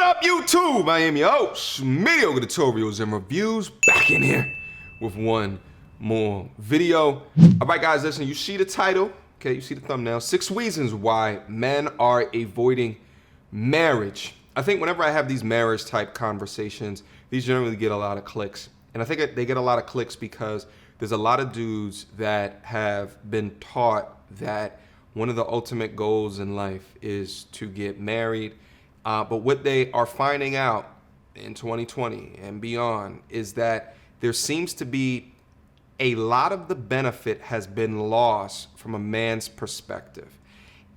up, YouTube? I am your host, Mediocre Tutorials and Reviews, back in here with one more video. All right, guys, listen, you see the title, okay? You see the thumbnail. 6 reasons why men are avoiding marriage. I think whenever I have these marriage type conversations, these generally get a lot of clicks. And I think they get a lot of clicks because there's a lot of dudes that have been taught that one of the ultimate goals in life is to get married. But what they are finding out in 2020 and beyond is that there seems to be a lot of the benefit has been lost from a man's perspective.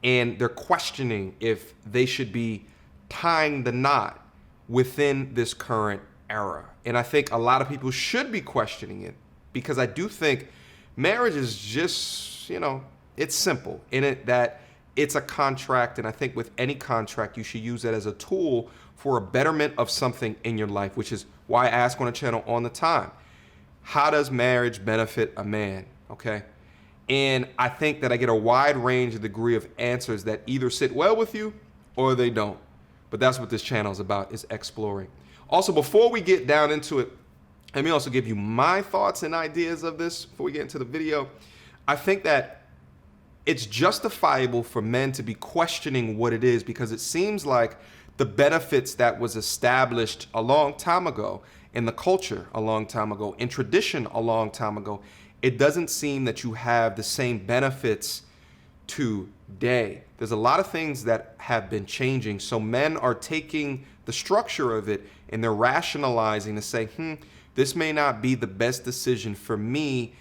And they're questioning if they should be tying the knot within this current era. And I think a lot of people should be questioning it because I do think marriage is just, it's simple in it that it's a contract, and I think with any contract, you should use it as a tool for a betterment of something in your life, which is why I ask on the channel all the time, how does marriage benefit a man, okay? And I think that I get a wide range of degree of answers that either sit well with you or they don't. But that's what this channel is about, is exploring. Also, before we get down into it, let me also give you my thoughts and ideas of this before we get into the video. I think that it's justifiable for men to be questioning what it is because it seems like the benefits that was established a long time ago in the culture a long time ago, in tradition a long time ago, it doesn't seem that you have the same benefits today. There's a lot of things that have been changing. So men are taking the structure of it and they're rationalizing to say, this may not be the best decision for me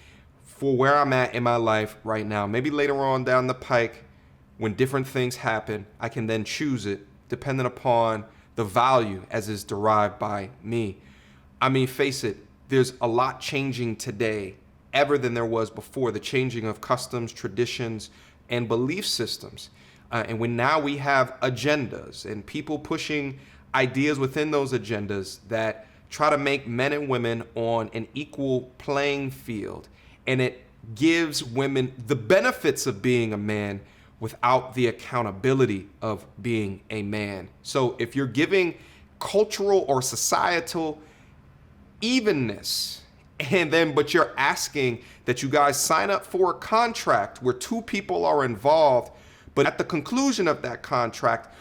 for where I'm at in my life right now. Maybe later on down the pike, when different things happen, I can then choose it depending upon the value as is derived by me. I mean, face it, there's a lot changing today ever than there was before, the changing of customs, traditions, and belief systems. And when now we have agendas and people pushing ideas within those agendas that try to make men and women on an equal playing field. And it gives women the benefits of being a man without the accountability of being a man. So if you're giving cultural or societal evenness, but you're asking that you guys sign up for a contract where 2 people are involved, but at the conclusion of that contract,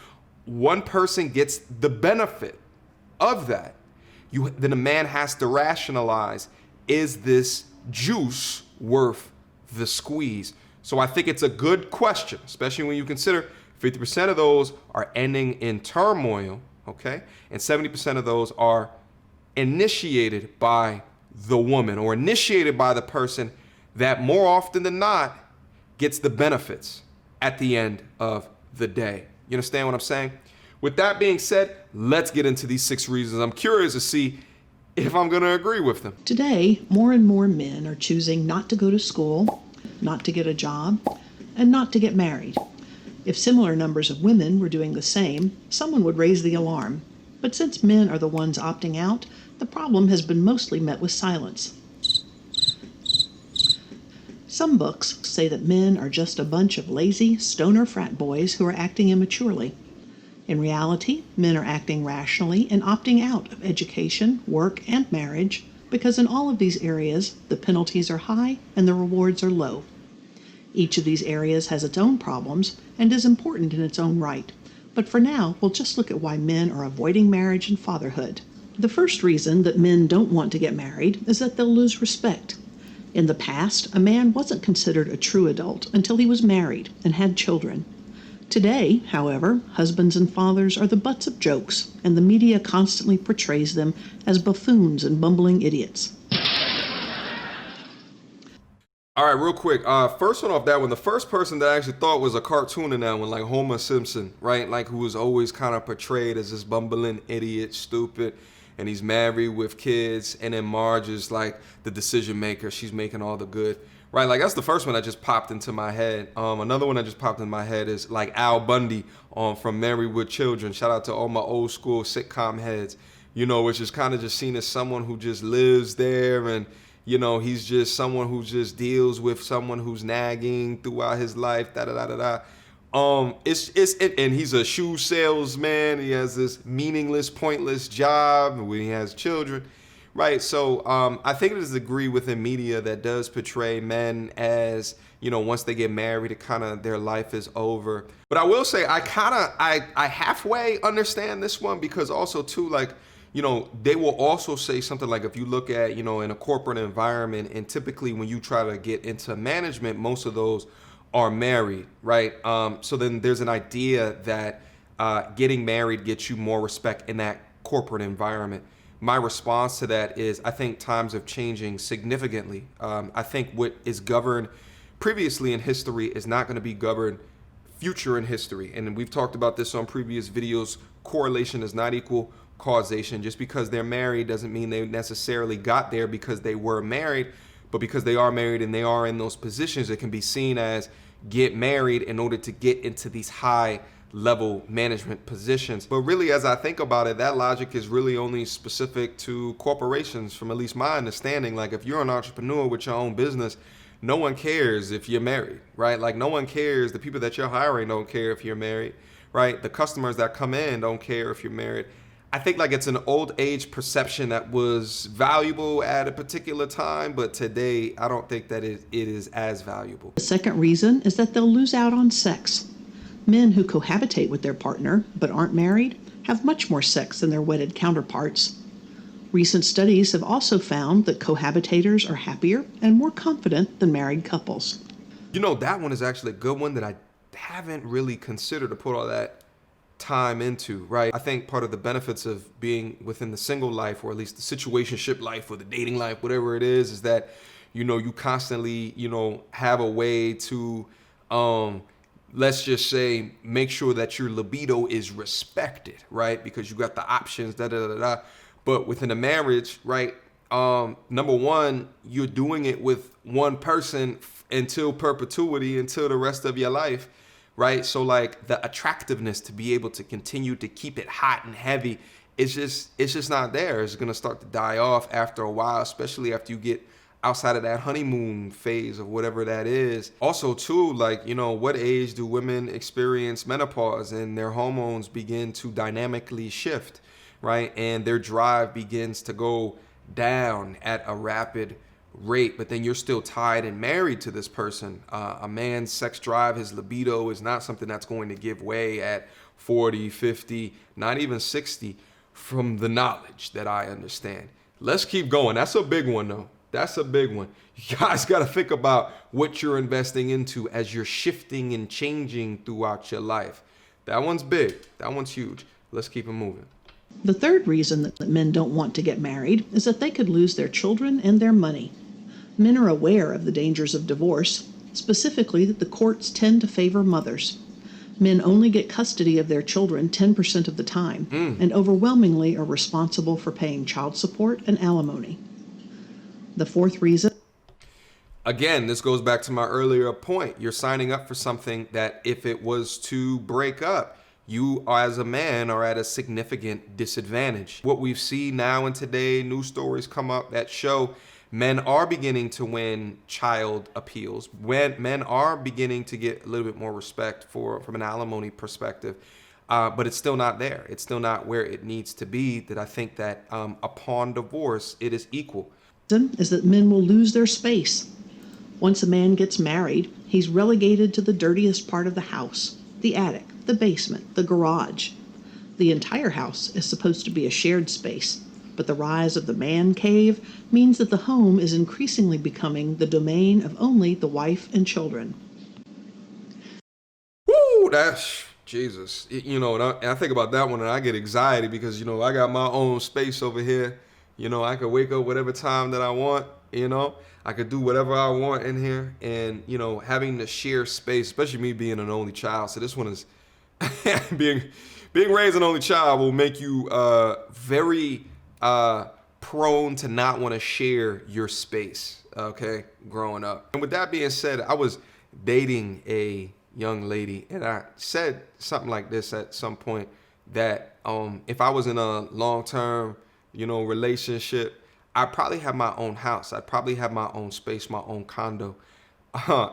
one person gets the benefit of that, then a man has to rationalize, is this juice worth the squeeze? So I think it's a good question, especially when you consider 50% of those are ending in turmoil, okay? And 70% of those are initiated by the woman or initiated by the person that more often than not gets the benefits at the end of the day. You understand what I'm saying? With that being said, let's get into these 6 reasons. I'm curious to see if I'm going to agree with them. Today, more and more men are choosing not to go to school, not to get a job, and not to get married. If similar numbers of women were doing the same, someone would raise the alarm. But since men are the ones opting out, the problem has been mostly met with silence. Some books say that men are just a bunch of lazy, stoner frat boys who are acting immaturely. In reality, men are acting rationally and opting out of education, work, and marriage because in all of these areas, the penalties are high and the rewards are low. Each of these areas has its own problems and is important in its own right. But for now, we'll just look at why men are avoiding marriage and fatherhood. The first reason that men don't want to get married is that they'll lose respect. In the past, a man wasn't considered a true adult until he was married and had children. Today, however, husbands and fathers are the butts of jokes, and the media constantly portrays them as buffoons and bumbling idiots. All right, real quick. First one off that one, the first person that I actually thought was a cartoon in that one, like Homer Simpson, right? Like who was always kind of portrayed as this bumbling idiot, stupid, and he's married with kids, and then Marge is like the decision maker. She's making all the good. Right, like that's the first one that just popped into my head. Another one that just popped in my head is like Al Bundy from Married with Children. Shout out to all my old school sitcom heads, which is kind of just seen as someone who just lives there and, he's just someone who just deals with someone who's nagging throughout his life, And he's a shoe salesman. He has this meaningless, pointless job when he has children, right? So I think there's a degree within media that does portray men as, you know, once they get married, it kind of their life is over. But I will say I halfway understand this one, because also too, like, you know, they will also say something like, if you look at, you know, in a corporate environment, and typically when you try to get into management, most of those are married, right? So then there's an idea that getting married gets you more respect in that corporate environment. My response to that is, I think times are changing significantly. I think what is governed previously in history is not going to be governed future in history. And we've talked about this on previous videos. Correlation does not equal causation. Just because they're married doesn't mean they necessarily got there because they were married, but because they are married and they are in those positions, it can be seen as get married in order to get into these high level management positions. But really, as I think about it, that logic is really only specific to corporations, from at least my understanding. Like, if you're an entrepreneur with your own business, no one cares if you're married, right? Like, no one cares. The people that you're hiring don't care if you're married, right? The customers that come in don't care if you're married. I think like it's an old age perception that was valuable at a particular time, but today I don't think that it is as valuable. The second reason is that they'll lose out on sex. Men who cohabitate with their partner but aren't married have much more sex than their wedded counterparts. Recent studies have also found that cohabitators are happier and more confident than married couples. You know, that one is actually a good one that I haven't really considered to put all that time into, right? I think part of the benefits of being within the single life, or at least the situationship life or the dating life, whatever it is that, you know, you constantly, you know, have a way to, let's just say, make sure that your libido is respected, right? Because you got the options, da da da da. But within a marriage, right? Number one, you're doing it with one person until perpetuity, until the rest of your life. Right. So like the attractiveness to be able to continue to keep it hot and heavy, it's just not there. It's going to start to die off after a while, especially after you get outside of that honeymoon phase of whatever that is. Also, too, like, you know, what age do women experience menopause and their hormones begin to dynamically shift? Right. And their drive begins to go down at a rapid rate, but then you're still tied and married to this person. A man's sex drive, his libido, is not something that's going to give way at 40, 50, not even 60, from the knowledge that I understand. Let's keep going. That's a big one, though. That's a big one. You guys got to think about what you're investing into as you're shifting and changing throughout your life. That one's big. That one's huge. Let's keep it moving. The third reason that men don't want to get married is that they could lose their children and their money. Men are aware of the dangers of divorce, specifically that the courts tend to favor mothers. Men only get custody of their children 10% of the time, and overwhelmingly are responsible for paying child support and alimony. The fourth reason... Again, this goes back to my earlier point. You're signing up for something that if it was to break up, you as a man are at a significant disadvantage. What we've seen now and today, news stories come up that show men are beginning to win child appeals. When men are beginning to get a little bit more respect from an alimony perspective, but it's still not there. It's still not where it needs to be. That I think that upon divorce, it is equal. Is that men will lose their space. Once a man gets married, he's relegated to the dirtiest part of the house, the attic, the basement, the garage. The entire house is supposed to be a shared space. But the rise of the man cave means that the home is increasingly becoming the domain of only the wife and children. Woo, that's Jesus. You know, and I think about that one and I get anxiety because, you know, I got my own space over here. You know, I could wake up whatever time that I want, you know, I could do whatever I want in here. And, you know, having to share space, especially me being an only child. So this one is being raised an only child will make you very prone to not want to share your space, okay, growing up. And with that being said, I was dating a young lady and I said something like this at some point, that if I was in a long-term, you know, relationship, I'd probably have my own house. I'd probably have my own space, my own condo,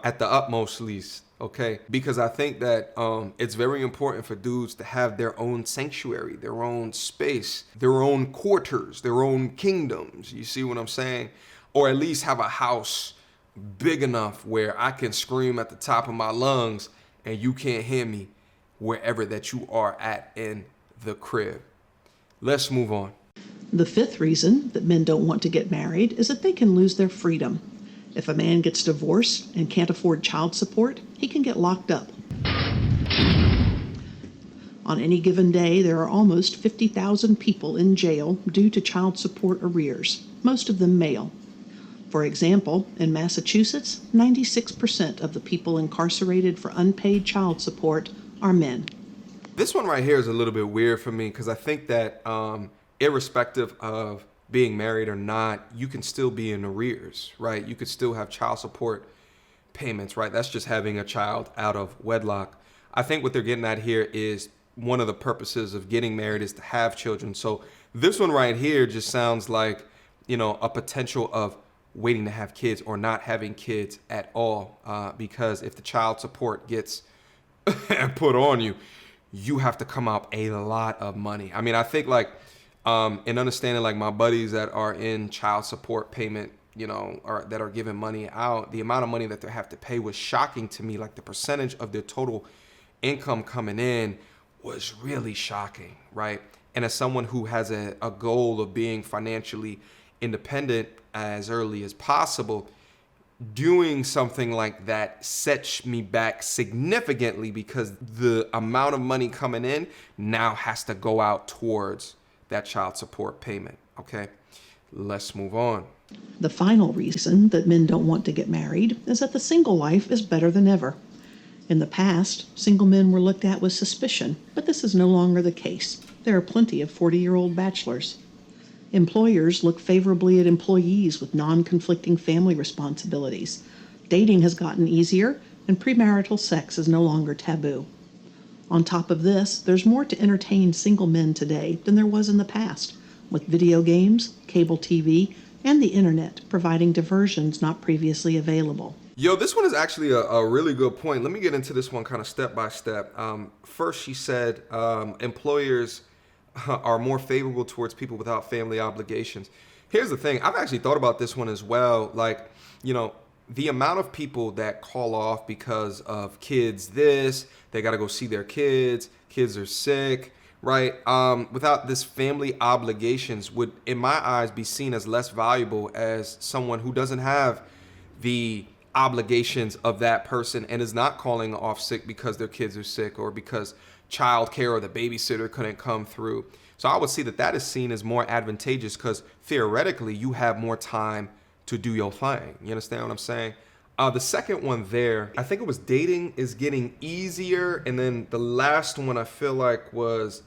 at the utmost least. okay? Because I think that it's very important for dudes to have their own sanctuary, their own space, their own quarters, their own kingdoms. You see what I'm saying? Or at least have a house big enough where I can scream at the top of my lungs and you can't hear me wherever that you are at in the crib. Let's move on. The fifth reason that men don't want to get married is that they can lose their freedom. If a man gets divorced and can't afford child support, he can get locked up. On any given day, there are almost 50,000 people in jail due to child support arrears, most of them male. For example, in Massachusetts, 96% of the people incarcerated for unpaid child support are men. This one right here is a little bit weird for me because I think that irrespective of being married or not, you can still be in arrears, right? You could still have child support payments, right? That's just having a child out of wedlock. I think what they're getting at here is one of the purposes of getting married is to have children. So this one right here just sounds like, you know, a potential of waiting to have kids or not having kids at all, because if the child support gets put on you, you have to come up a lot of money. I mean, I think like in understanding like my buddies that are in child support payment, you know, or that are giving money out, the amount of money that they have to pay was shocking to me. Like the percentage of their total income coming in was really shocking, right? And as someone who has a goal of being financially independent as early as possible, doing something like that sets me back significantly because the amount of money coming in now has to go out towards that child support payment. Okay, let's move on. The final reason that men don't want to get married is that the single life is better than ever. In the past, single men were looked at with suspicion, but this is no longer the case. There are plenty of 40-year-old bachelors. Employers look favorably at employees with non-conflicting family responsibilities. Dating has gotten easier, and premarital sex is no longer taboo. On top of this, there's more to entertain single men today than there was in the past, with video games, cable TV, and the internet providing diversions not previously available. Yo, this one is actually a really good point. Let me get into this one kind of step by step. First, she said employers are more favorable towards people without family obligations. Here's the thing. I've actually thought about this one as well. Like, you know, the amount of people that call off because of kids they got to go see their kids are sick, right? Without this family obligations would, in my eyes, be seen as less valuable as someone who doesn't have the obligations of that person and is not calling off sick because their kids are sick or because childcare or the babysitter couldn't come through. So I would see that is seen as more advantageous because theoretically you have more time to do your thing. You understand what I'm saying? The second one there, I think it was dating is getting easier. And then the last one I feel like was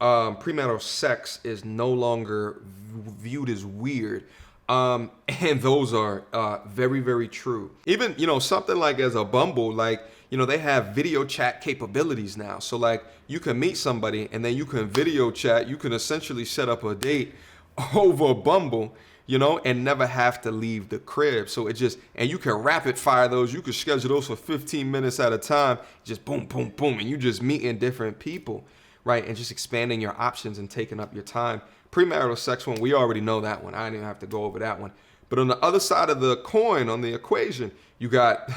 premarital sex is no longer viewed as weird. And those are very, very true. Even, you know, something like as a Bumble, like, you know, they have video chat capabilities now. So like you can meet somebody and then you can video chat. You can essentially set up a date over Bumble, you know, and never have to leave the crib. So it just, and you can rapid fire those. You can schedule those for 15 minutes at a time. Just boom, boom, boom. And you just meeting different people, right? And just expanding your options and taking up your time. Premarital sex one, we already know that one. I didn't even have to go over that one. But on the other side of the coin, on the equation, you got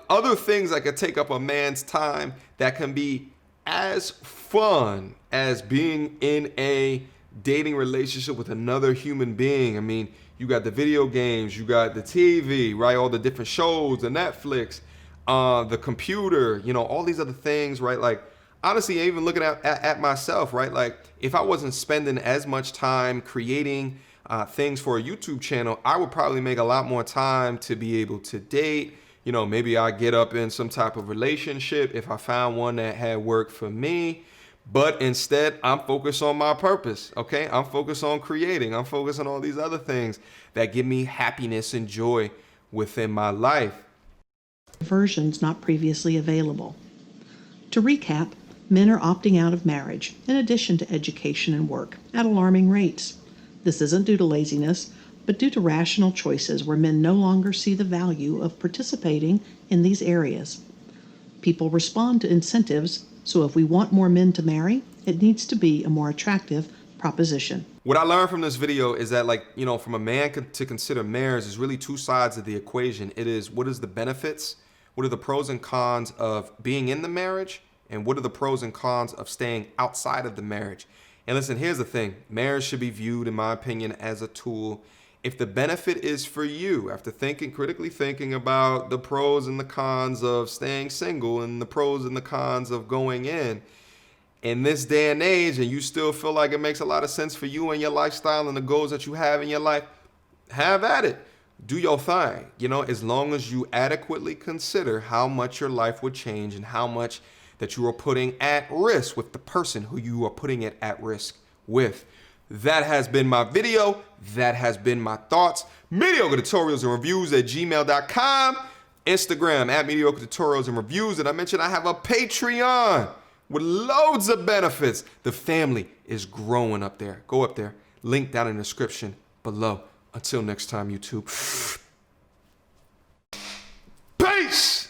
other things that could take up a man's time that can be as fun as being in a dating relationship with another human being. I mean, you got the video games, you got the TV, right? All the different shows, the Netflix, the computer, you know, all these other things, right? Like, honestly, even looking at myself, right? Like, if I wasn't spending as much time creating things for a YouTube channel, I would probably make a lot more time to be able to date. You know, maybe I get up in some type of relationship if I found one that had worked for me. But instead, I'm focused on my purpose, okay? I'm focused on creating. I'm focused on all these other things that give me happiness and joy within my life. Versions not previously available. To recap, men are opting out of marriage, in addition to education and work, at alarming rates. This isn't due to laziness, but due to rational choices where men no longer see the value of participating in these areas. People respond to incentives, so if we want more men to marry, it needs to be a more attractive proposition. What I learned from this video is that, like, you know, from a man to consider marriage is really two sides of the equation. It is, what is the benefits? What are the pros and cons of being in the marriage? And what are the pros and cons of staying outside of the marriage? And listen, here's the thing. Marriage should be viewed, in my opinion, as a tool. If the benefit is for you, after critically thinking about the pros and the cons of staying single and the pros and the cons of going in this day and age, and you still feel like it makes a lot of sense for you and your lifestyle and the goals that you have in your life, have at it. Do your thing, you know, as long as you adequately consider how much your life would change and how much that you are putting at risk with the person who you are putting it at risk with. That has been my video. That has been my thoughts. Mediocre tutorials and reviews at gmail.com. Instagram at mediocre tutorials and reviews. And I mentioned I have a Patreon with loads of benefits. The family is growing up there. Go up there. Link down in the description below. Until next time, YouTube. Peace!